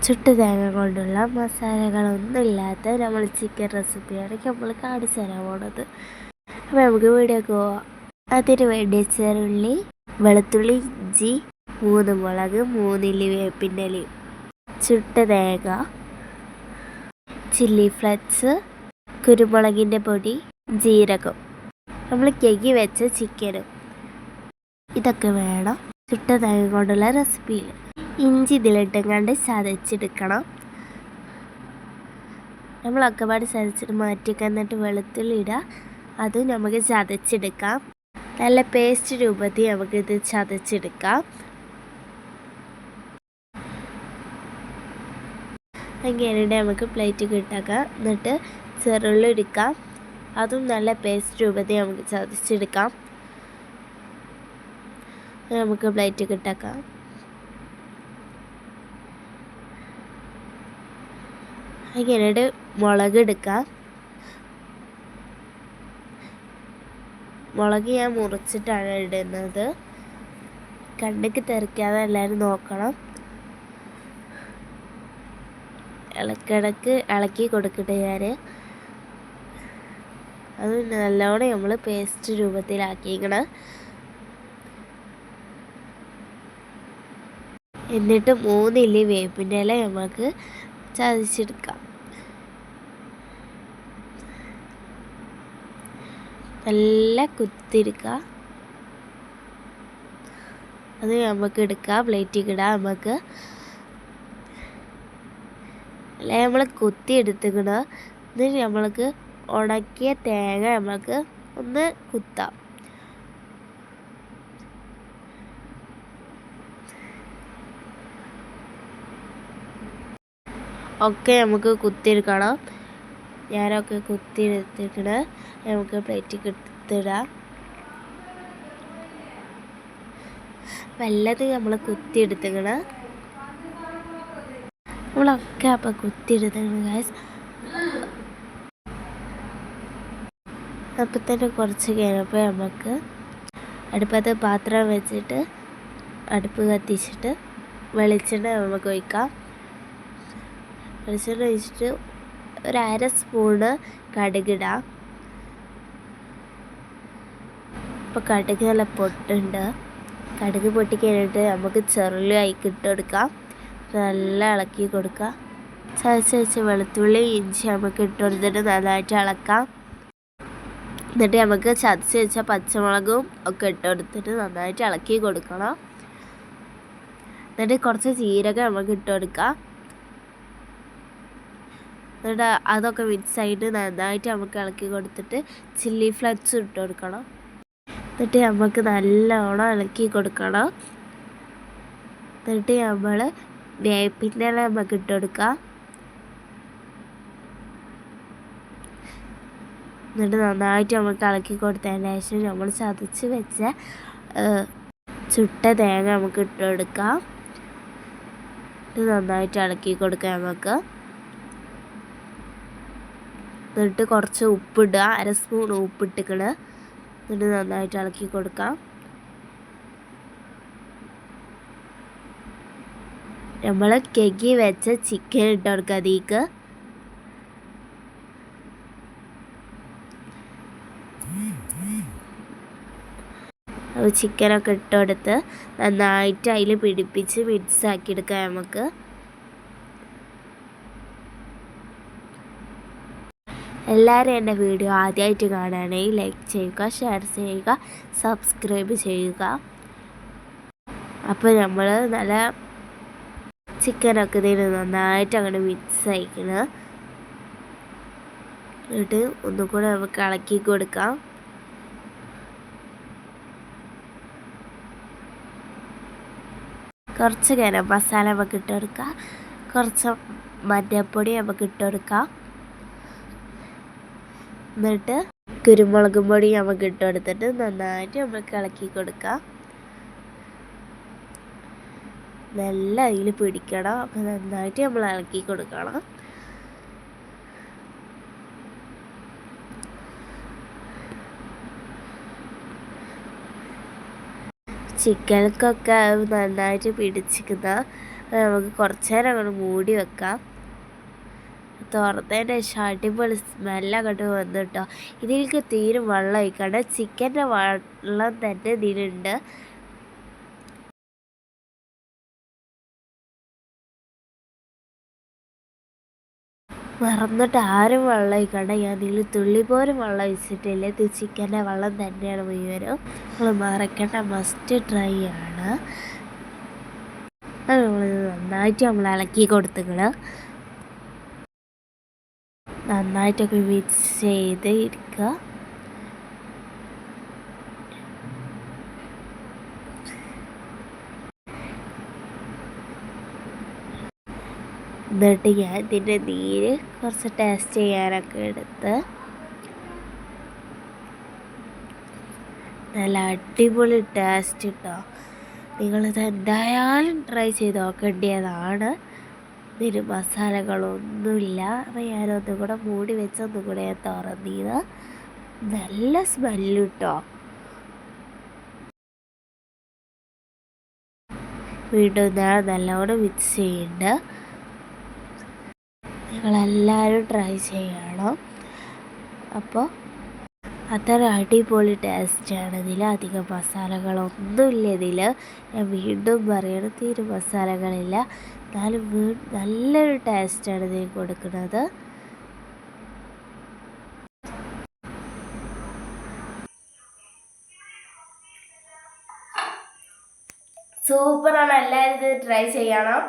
ചുട്ട തേങ്ങ കൊണ്ടുള്ള മസാലകളൊന്നും ഇല്ലാത്ത നമ്മൾ ചിക്കൻ റെസിപ്പിയാണ് നമ്മൾ കാണിച്ചു തരാൻ പോണത്. അപ്പോൾ നമുക്ക് വീഡിയോക്ക് പോവാം. അതിന് വേണ്ടി ചെറുള്ളി, വെളുത്തുള്ളി, ഇഞ്ചി, 3 മുളക്, 3 ഇല്ലി വേപ്പിൻ്റെ ഇലയും, ചുട്ട തേങ്ങ, ചില്ലി ഫ്ലെക്സ്, കുരുമുളകിൻ്റെ പൊടി, ജീരകം, നമ്മൾ കഴുകി വെച്ച ചിക്കനും, ഇതൊക്കെ വേണം ചുട്ട തേങ്ങ കൊണ്ടുള്ള റെസിപ്പിയിൽ. ഇഞ്ചി ഇതിലിട്ടും കണ്ട് ചതച്ചെടുക്കണം. നമ്മളൊക്കെ പാട് ചതച്ചിട്ട് മാറ്റിക്കുക. എന്നിട്ട് വെളുത്തുള്ളി ഇടുക, അതും നമുക്ക് ചതച്ചെടുക്കാം. നല്ല പേസ്റ്റ് രൂപത്തിൽ നമുക്കിത് ചതച്ചെടുക്കാം. അങ്ങനെ നമുക്ക് പ്ലേറ്റ് കിട്ടാക്കാം. എന്നിട്ട് ചെറുള്ളി എടുക്കാം, അതും നല്ല പേസ്റ്റ് രൂപത്തിൽ നമുക്ക് ചതച്ചെടുക്കാം. നമുക്ക് പ്ലേറ്റ് കിട്ടാക്കാം. അങ്ങനെ മുളക് എടുക്കാം. മുളക് ഞാൻ മുറിച്ചിട്ടാണ് ഇടുന്നത്. കണ്ണിക്ക് തെറിക്കാതെ എല്ലാവരും നോക്കണം. ഇടയ്ക്കിടയ്ക്ക് ഇളക്കി കൊടുക്കട്ടെ ഞാൻ. അത് നല്ലോണം നമ്മൾ പേസ്റ്റ് രൂപത്തിലാക്കിക്കണം. എന്നിട്ട് 3 ഇല്ലി വേപ്പിൻ്റെ ഇല നമുക്ക് ചതച്ചെടുക്കാം. നല്ല കുത്തിരിക്കുക. അത് നമുക്ക് എടുക്കാം, പ്ലേറ്റിൽ ഇടാം. നമുക്ക് അല്ലെ നമ്മൾ കുത്തി എടുത്തുക്കണം. എന്നിട്ട് നമ്മൾക്ക് ഉണക്കിയ തേങ്ങ നമുക്ക് ഒന്ന് കുത്താം. ഒക്കെ നമുക്ക് കുത്തിയെടുക്കണം. ഞാനൊക്കെ കുത്തിയെടുത്തിട്ട് നമുക്ക് പ്ലേറ്റിൽ എടുത്തിടാം. വല്ലത് നമ്മൾ കുത്തിയെടുത്തിക്കണം. നമ്മളൊക്കെ അപ്പം കുത്തിയെടുത്തിക്കണം ഗൈസ്. അപ്പം തന്നെ കുറച്ച് കഴിഞ്ഞപ്പോൾ നമുക്ക് അടുപ്പത്ത് പാത്രം വെച്ചിട്ട് അടുപ്പ് കത്തിച്ചിട്ട് വെളിച്ചെണ്ണ നമുക്ക് ഒഴിക്കാം. വെളിച്ചെണ്ണ ഒഴിച്ചിട്ട് 1/2 സ്പൂണ് കടുകിടാം. ഇപ്പോൾ കടുക് നല്ല പൊട്ടുണ്ട്. കടുക് പൊട്ടി കഴിഞ്ഞിട്ട് നമുക്ക് ചെറുള്ളി ഇട്ട് കൊടുക്കാം. നല്ല ഇളക്കി കൊടുക്കാം. ചതച്ച് വെളുത്തുള്ളി, ഇഞ്ചി നമുക്ക് ഇട്ട് കൊടുത്തിട്ട് നന്നായിട്ട് ഇളക്കാം. എന്നിട്ട് നമുക്ക് ചതച്ച് വെച്ച പച്ചമുളകും ഒക്കെ ഇട്ട് കൊടുത്തിട്ട് നന്നായിട്ട് ഇളക്കി കൊടുക്കണം. എന്നിട്ട് കുറച്ച് ജീരകം നമുക്ക് ഇട്ട് കൊടുക്കാം. എന്നിട്ട് അതൊക്കെ മിക്സായിട്ട് നന്നായിട്ട് നമുക്ക് ഇളക്കി കൊടുത്തിട്ട് ചില്ലി ഫ്ലെക്സ് ഇട്ട് കൊടുക്കണം. എന്നിട്ട് നമുക്ക് നല്ലോണം ഇളക്കി കൊടുക്കണം. എന്നിട്ട് നമ്മൾ വേപ്പിൻ്റെ ഇല നമുക്ക് ഇട്ട് കൊടുക്കാം. എന്നിട്ട് നന്നായിട്ട് നമുക്ക് ഇളക്കി കൊടുത്തതിന് ശേഷം നമ്മൾ ചതച്ച് വെച്ച ചുട്ട തേങ്ങ നമുക്ക് ഇട്ട് കൊടുക്കാം. ഇത് നന്നായിട്ട് ഇളക്കി കൊടുക്കാം നമുക്ക്. എന്നിട്ട് കുറച്ച് ഉപ്പിടുക, 1/2 സ്പൂൺ ഉപ്പിട്ടിക്കണ്. എന്നിട്ട് നന്നായിട്ട് ഇളക്കി കൊടുക്കാം. നമ്മൾ കഴുകി വെച്ച ചിക്കൻ ഇട്ട് കൊടുക്കുക അതിലേക്ക്. ചിക്കനൊക്കെ ഇട്ട് കൊടുത്ത് നന്നായിട്ട് അതിൽ പിടിപ്പിച്ച് മിക്സ് ആക്കി എടുക്കാം നമുക്ക്. എല്ലാവരും എൻ്റെ വീഡിയോ ആദ്യമായിട്ട് കാണുകയാണെങ്കിൽ ലൈക്ക് ചെയ്യുക, ഷെയർ ചെയ്യുക, സബ്സ്ക്രൈബ് ചെയ്യുക. അപ്പോൾ നമ്മൾ നല്ല ചിക്കനൊക്കെ ഇതിന് നന്നായിട്ട് അങ്ങനെ മിക്സ് ആയിക്കണം. എന്നിട്ട് ഒന്നും കൂടെ നമുക്ക് ഇളക്കി കൊടുക്കാം. കുറച്ച് ഗരം മസാല നമുക്ക് ഇട്ട് കൊടുക്കാം. കുറച്ച് മഞ്ഞൾപ്പൊടി നമുക്ക് ഇട്ട് കൊടുക്കാം. എന്നിട്ട് കുരുമുളക് പൊടി നമുക്ക് ഇട്ട് കൊടുത്തിട്ട് നന്നായിട്ട് നമുക്ക് ഇളക്കി കൊടുക്കാം. നല്ല അതിൽ പിടിക്കണം. അപ്പം നന്നായിട്ട് നമ്മൾ ഇളക്കി കൊടുക്കണം. ചിക്കനൊക്കെ നന്നായിട്ട് പിടിച്ചിരിക്കുന്ന നമുക്ക് കുറച്ച് നേരം അങ്ങോട്ട് മൂടി വെക്കാം. തുറന്നതിന് ശേഷം അടിപൊളി സ്മെല്ലങ്ങോട്ട് വന്നു കേട്ടോ. ഇതിലേക്ക് തീരെ വെള്ളം ഒഴിക്കണ്ട, ചിക്കൻ്റെ വെള്ളം തന്നെ ഇതിലുണ്ട്. മറന്നിട്ട് ആരും വെള്ളം ഒഴിക്കണ്ട, ഞാൻ ഇതിൽ തുള്ളി പോലും വെള്ളം ഒഴിച്ചിട്ടില്ല. ഇത് ചിക്കൻ്റെ വെള്ളം തന്നെയാണ് മുഴുവനും. നമ്മൾ മറക്കേണ്ട, മസ്റ്റ് ട്രൈ ആണ്. അത് നന്നായിട്ട് നമ്മൾ ഇളക്കി കൊടുത്തുകള് നന്നായിട്ടൊക്കെ മിക്സ് ചെയ്ത് ഇരിക്കുക. എന്നിട്ട് ഞാൻ ഇതിൻ്റെ നീര് കുറച്ച് ടേസ്റ്റ് ചെയ്യാനൊക്കെ എടുത്ത് നല്ല അടിപൊളി ടേസ്റ്റ് കിട്ടോ. നിങ്ങളിത് എന്തായാലും ട്രൈ ചെയ്ത് നോക്കേണ്ടതാണ്. ഇതിന് മസാലകളൊന്നുമില്ല. അപ്പോൾ ഞാനൊന്നും കൂടെ മൂടി വെച്ചൊന്നും കൂടെ ഞാൻ തുറന്നത്. നല്ല സ്മെല്ല് കിട്ടോ. വീണ്ടും ഞാൻ നല്ലോണം മിക്സ് ചെയ്യുന്നുണ്ട്. നിങ്ങളെല്ലാവരും ട്രൈ ചെയ്യണം. അപ്പോൾ അത്ര അടിപൊളി ടേസ്റ്റാണ്. ഇതിൽ അധികം മസാലകളൊന്നുമില്ല. ഇതിൽ ഞാൻ വീണ്ടും പറയണം, തീരെ മസാലകളില്ല. എന്നാലും നല്ലൊരു ടേസ്റ്റാണ് ഇതിന് കൊടുക്കുന്നത്. സൂപ്പറാണ്. എല്ലാവരും ഇത് ട്രൈ ചെയ്യണം.